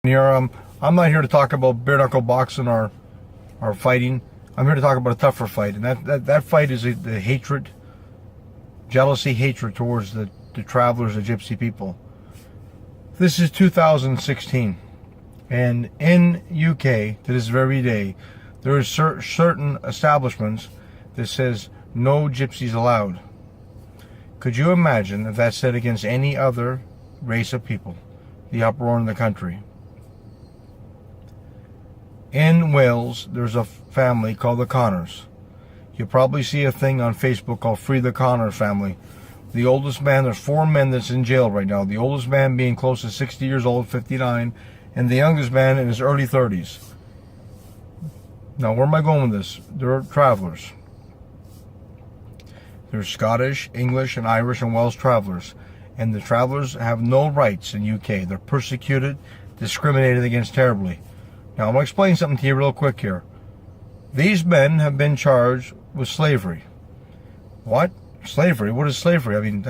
Here, I'm not here to talk about bare knuckle boxing or fighting. I'm here to talk about a tougher fight, and that fight is the hatred, jealousy, hatred towards the travelers, the gypsy people. This is 2016, and in UK to this very day, there are certain establishments that says no gypsies allowed. Could you imagine if that said against any other race of people, the uproar in the country? In Wales, there's a family called the Connors. You'll probably see a thing on Facebook called Free the Connor Family. The oldest man, there's 4 men that's in jail right now. The oldest man being close to 60 years old, 59, and the youngest man in his early 30s. Now, where am I going with this? They're travelers. There's Scottish, English, and Irish and Welsh travelers. And the travelers have no rights in UK. They're persecuted, discriminated against terribly. Now, I'm going to explain something to you real quick here. These men have been charged with slavery. What? Slavery? What is slavery? I mean,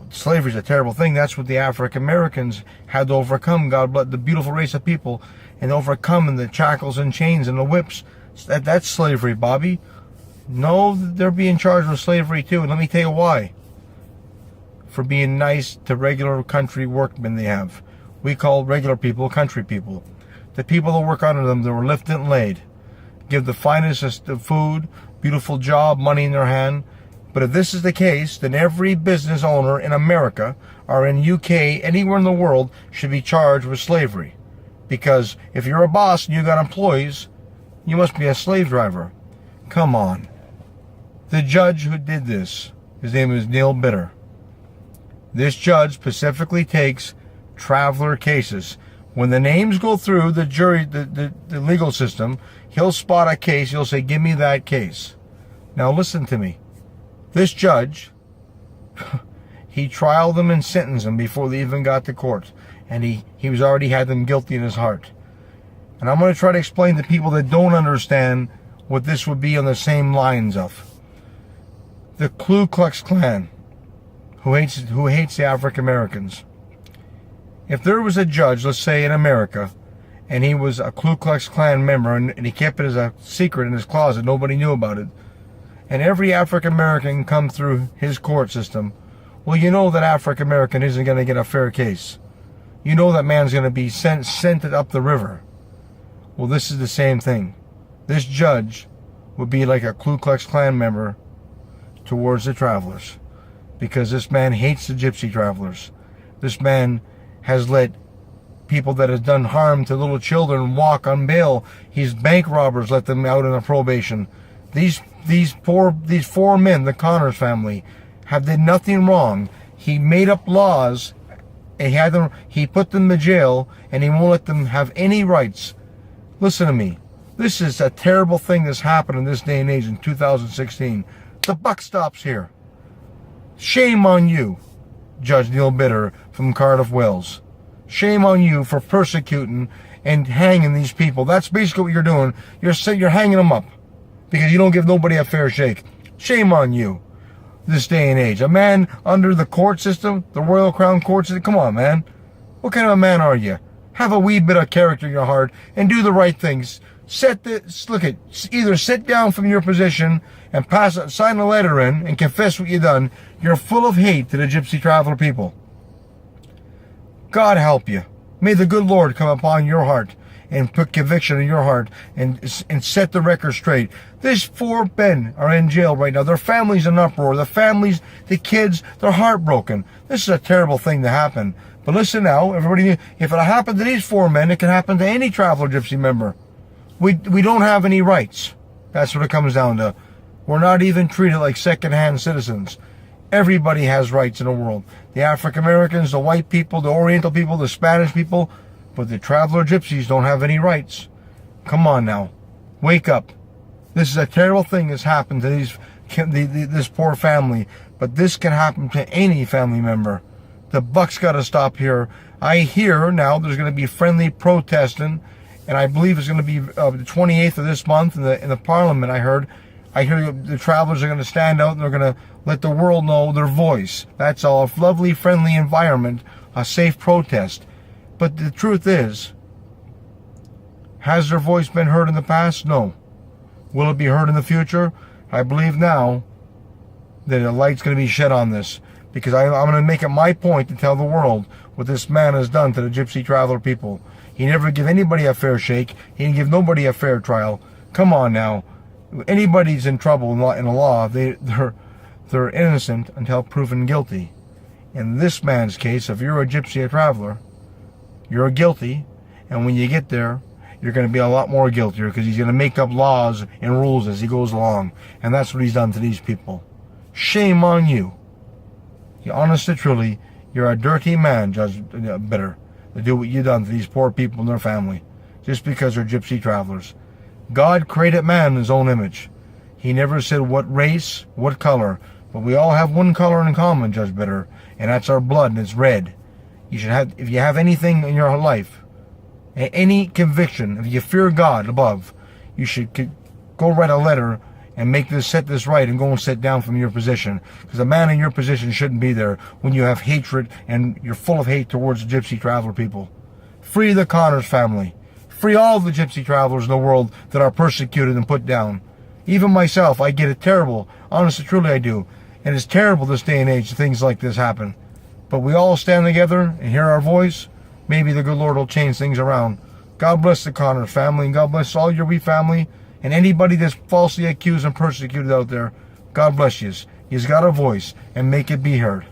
slavery is a terrible thing. That's what the African Americans had to overcome. God bless the beautiful race of people, and overcome in the shackles and chains and the whips. That's slavery, Bobby. No, they're being charged with slavery too, and let me tell you why. For being nice to regular country workmen they have. We call regular people country people. The people that work under them, that were lifted and laid. Give the finest of food, beautiful job, money in their hand. But if this is the case, then every business owner in America or in UK, anywhere in the world, should be charged with slavery. Because if you're a boss and you got employees, you must be a slave driver. Come on. The judge who did this, his name is Neil Bitter. This judge specifically takes traveler cases. When the names go through the jury, the legal system, he'll spot a case, he'll say, give me that case. Now listen to me. This judge, he trialed them and sentenced them before they even got to court. And he was already had them guilty in his heart. And I'm going to try to explain to people that don't understand what this would be on the same lines of. The Ku Klux Klan, who hates the African Americans. If there was a judge, let's say in America, and he was a Ku Klux Klan member, and he kept it as a secret in his closet, nobody knew about it, and every African American come through his court system, well, you know that African American isn't going to get a fair case. You know that man's going to be sent up the river. Well, this is the same thing. This judge would be like a Ku Klux Klan member towards the travelers, because this man hates the gypsy travelers. This man has let people that have done harm to little children walk on bail. He's bank robbers, let them out on a probation. These 4 men, the Connors family, have did nothing wrong. He made up laws, and he put them in jail, and he won't let them have any rights. Listen to me. This is a terrible thing that's happened in this day and age in 2016. The buck stops here. Shame on you, Judge Neil Bitter from Cardiff, Wales. Shame on you for persecuting and hanging these people. That's basically what you're doing. You're hanging them up because you don't give nobody a fair shake. Shame on you, this day and age. A man under the court system, the Royal Crown Court system. Come on, man. What kind of a man are you? Have a wee bit of character in your heart and do the right things. Either sit down from your position and sign a letter in and confess what you've done. You're full of hate to the gypsy traveler people. God help you. May the good Lord come upon your heart and put conviction in your heart and set the record straight. These 4 men are in jail right now. Their families in uproar. The families, the kids, they're heartbroken. This is a terrible thing to happen. But listen now, everybody, if it happened to these 4 men, it can happen to any traveler gypsy member. We don't have any rights. That's what it comes down to. We're not even treated like second-hand citizens. Everybody has rights in the world. The African Americans, the white people, the Oriental people, the Spanish people, but the traveler gypsies don't have any rights. Come on now. Wake up. This is a terrible thing that's happened to this poor family, but this can happen to any family member. The buck's got to stop here. I hear now there's going to be friendly protesting, and I believe it's going to be the 28th of this month in the Parliament. I hear the travelers are going to stand out and they're going to let the world know their voice. That's all. A lovely, friendly environment, a safe protest. But the truth is, has their voice been heard in the past? No. Will it be heard in the future? I believe now that a light's going to be shed on this, because I'm going to make it my point to tell the world what this man has done to the Gypsy Traveler people. He never gave anybody a fair shake. He didn't give nobody a fair trial. Come on now. Anybody's in trouble in the law, they're innocent until proven guilty. In this man's case, if you're a Gypsy Traveler, you're guilty, and when you get there, you're going to be a lot more guiltier, because he's going to make up laws and rules as he goes along. And that's what he's done to these people. Shame on you. You honest and truly, you're a dirty man, Judge Bitter, to do what you've done to these poor people and their family, just because they're Gypsy Travelers. God created man in his own image. He never said what race, what color, but we all have one color in common, Judge Bitter, and that's our blood, and it's red. You should have, if you have anything in your life, any conviction, if you fear God above, you should go write a letter and set this right, and go and sit down from your position, because a man in your position shouldn't be there when you have hatred and you're full of hate towards the Gypsy Traveler people. Free the Connors family. Free all the Gypsy Travelers in the world that are persecuted and put down. Even myself, I get it terrible. Honestly, truly I do. And it's terrible this day and age that things like this happen. But we all stand together and hear our voice. Maybe the good Lord will change things around. God bless the Connors family, and God bless all your wee family, and anybody that's falsely accused and persecuted out there. God bless yous. You've got a voice, and make it be heard.